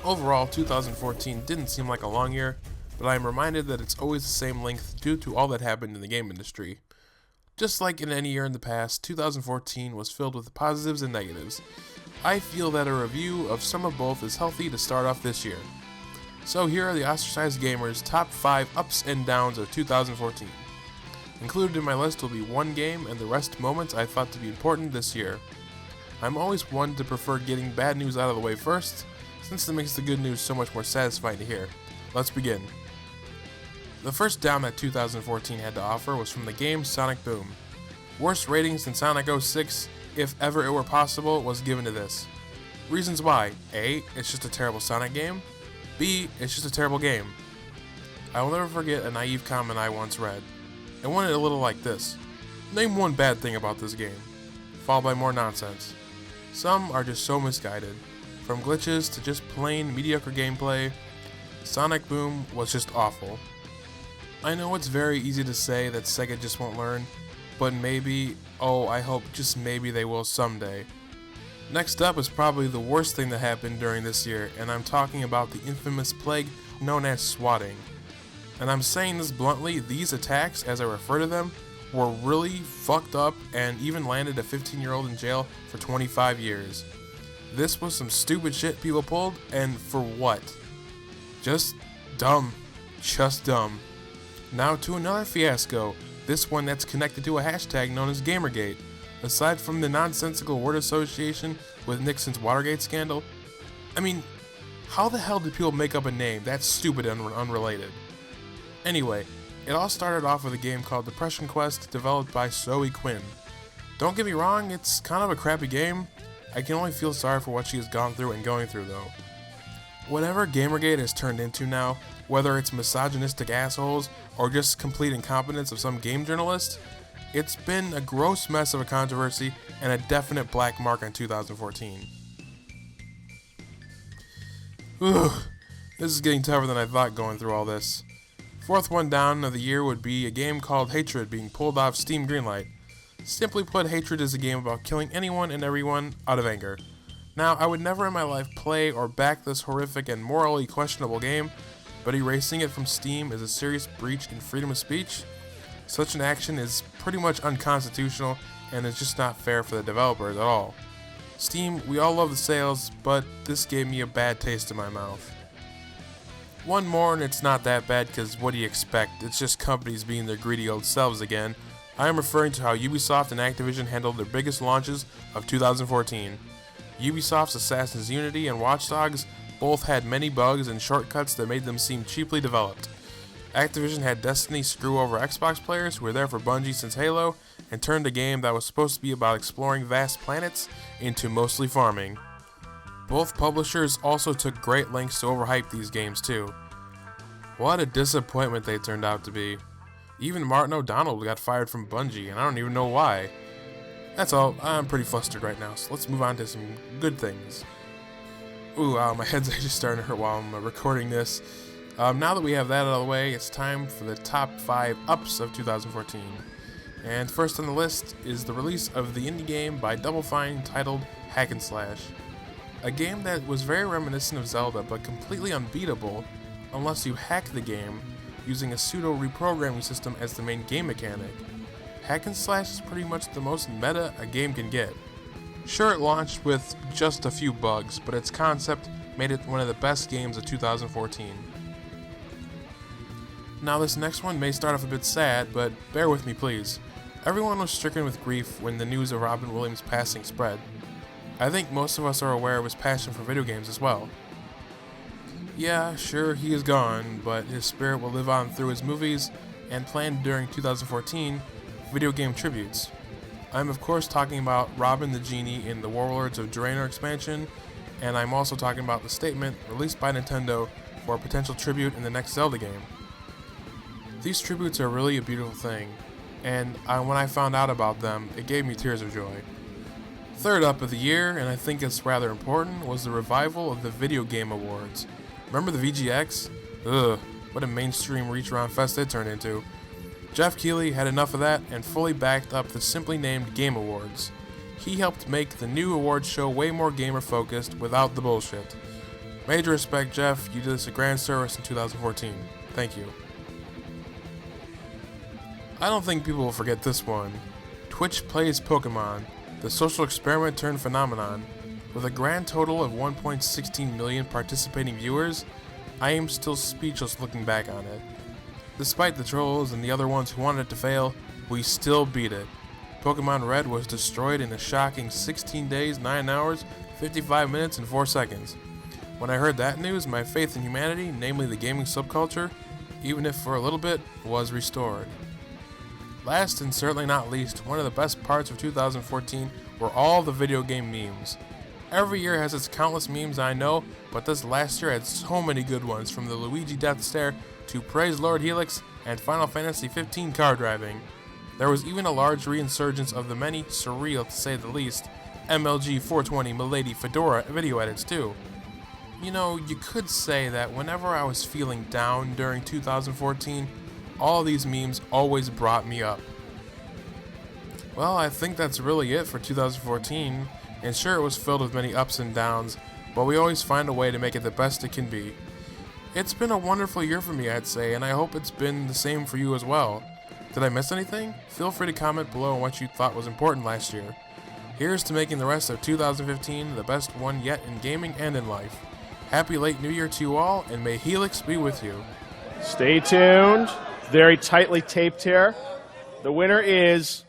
Overall, 2014 didn't seem like a long year, but I am reminded that it's always the same length due to all that happened in the game industry. Just like in any year in the past, 2014 was filled with positives and negatives. I feel that a review of some of both is healthy to start off this year. So here are the Ostracized Gamers' top 5 ups and downs of 2014. Included in my list will be one game and the rest moments I thought to be important this year. I'm always one to prefer getting bad news out of the way first, since it makes the good news so much more satisfying to hear. Let's begin. The first down that 2014 had to offer was from the game Sonic Boom. Worst ratings than Sonic 06, if ever it were possible, was given to this. Reasons why: A, it's just a terrible Sonic game. B, it's just a terrible game. I will never forget a naive comment I once read. It went a little like this: name one bad thing about this game, followed by more nonsense. Some are just so misguided. From glitches to just plain mediocre gameplay, Sonic Boom was just awful. I know it's very easy to say that Sega just won't learn, but maybe, I hope just maybe they will someday. Next up is probably the worst thing that happened during this year, and I'm talking about the infamous plague known as swatting. And I'm saying this bluntly, these attacks, as I refer to them, were really fucked up and even landed a 15-year-old in jail for 25 years. This was some stupid shit people pulled, and for what? Just dumb. Just dumb. Now to another fiasco, this one that's connected to a hashtag known as Gamergate. Aside from the nonsensical word association with Nixon's Watergate scandal, I mean, how the hell did people make up a name that's stupid and unrelated? Anyway, it all started off with a game called Depression Quest, developed by Zoe Quinn. Don't get me wrong, it's kind of a crappy game. I can only feel sorry for what she has gone through and going through though. Whatever Gamergate has turned into now, whether it's misogynistic assholes or just complete incompetence of some game journalist, it's been a gross mess of a controversy and a definite black mark on 2014. Ugh, this is getting tougher than I thought going through all this. Fourth one down of the year would be a game called Hatred being pulled off Steam Greenlight. Simply put, Hatred is a game about killing anyone and everyone out of anger. Now, I would never in my life play or back this horrific and morally questionable game, but erasing it from Steam is a serious breach in freedom of speech. Such an action is pretty much unconstitutional and is just not fair for the developers at all. Steam, we all love the sales, but this gave me a bad taste in my mouth. One more and it's not that bad, because what do you expect? It's just companies being their greedy old selves again. I am referring to how Ubisoft and Activision handled their biggest launches of 2014. Ubisoft's Assassin's Unity and Watch Dogs both had many bugs and shortcuts that made them seem cheaply developed. Activision had Destiny screw over Xbox players who were there for Bungie since Halo, and turned a game that was supposed to be about exploring vast planets into mostly farming. Both publishers also took great lengths to overhype these games too. What a disappointment they turned out to be. Even Martin O'Donnell got fired from Bungie, and I don't even know why. That's all, I'm pretty flustered right now, so let's move on to some good things. Ooh, wow, my head's actually starting to hurt while I'm recording this. Now that we have that out of the way, it's time for the top 5 ups of 2014. And first on the list is the release of the indie game by Double Fine titled Hack and Slash. A game that was very reminiscent of Zelda, but completely unbeatable unless you hack the game using a pseudo reprogramming system as the main game mechanic. Hack and Slash is pretty much the most meta a game can get. Sure, it launched with just a few bugs, but its concept made it one of the best games of 2014. Now this next one may start off a bit sad, but bear with me please. Everyone was stricken with grief when the news of Robin Williams' passing spread. I think most of us are aware of his passion for video games as well. Yeah, sure, he is gone, but his spirit will live on through his movies and planned during 2014 video game tributes. I'm of course talking about Robin the Genie in the Warlords of Draenor expansion, and I'm also talking about the statement released by Nintendo for a potential tribute in the next Zelda game. These tributes are really a beautiful thing, and when I found out about them, it gave me tears of joy. Third up of the year, and I think it's rather important, was the revival of the Video Game Awards. Remember the VGX? Ugh, what a mainstream reach-around fest it turned into. Jeff Keighley had enough of that and fully backed up the simply named Game Awards. He helped make the new awards show way more gamer-focused without the bullshit. Major respect, Jeff. You did us a grand service in 2014. Thank you. I don't think people will forget this one. Twitch Plays Pokemon, the social experiment turned phenomenon. With a grand total of 1.16 million participating viewers, I am still speechless looking back on it. Despite the trolls and the other ones who wanted it to fail, we still beat it. Pokemon Red was destroyed in a shocking 16 days, 9 hours, 55 minutes, and 4 seconds. When I heard that news, my faith in humanity, namely the gaming subculture, even if for a little bit, was restored. Last and certainly not least, one of the best parts of 2014 were all the video game memes. Every year has its countless memes, I know, but this last year had so many good ones, from the Luigi Death Stare to Praise Lord Helix and Final Fantasy 15 car driving. There was even a large reinsurgence of the many, surreal to say the least, MLG 420 Milady Fedora video edits too. You know, you could say that whenever I was feeling down during 2014, all these memes always brought me up. Well, I think that's really it for 2014, and sure it was filled with many ups and downs, but we always find a way to make it the best it can be. It's been a wonderful year for me, I'd say, and I hope it's been the same for you as well. Did I miss anything? Feel free to comment below on what you thought was important last year. Here's to making the rest of 2015 the best one yet in gaming and in life. Happy late New Year to you all, and may Helix be with you. Stay tuned. Very tightly taped here. The winner is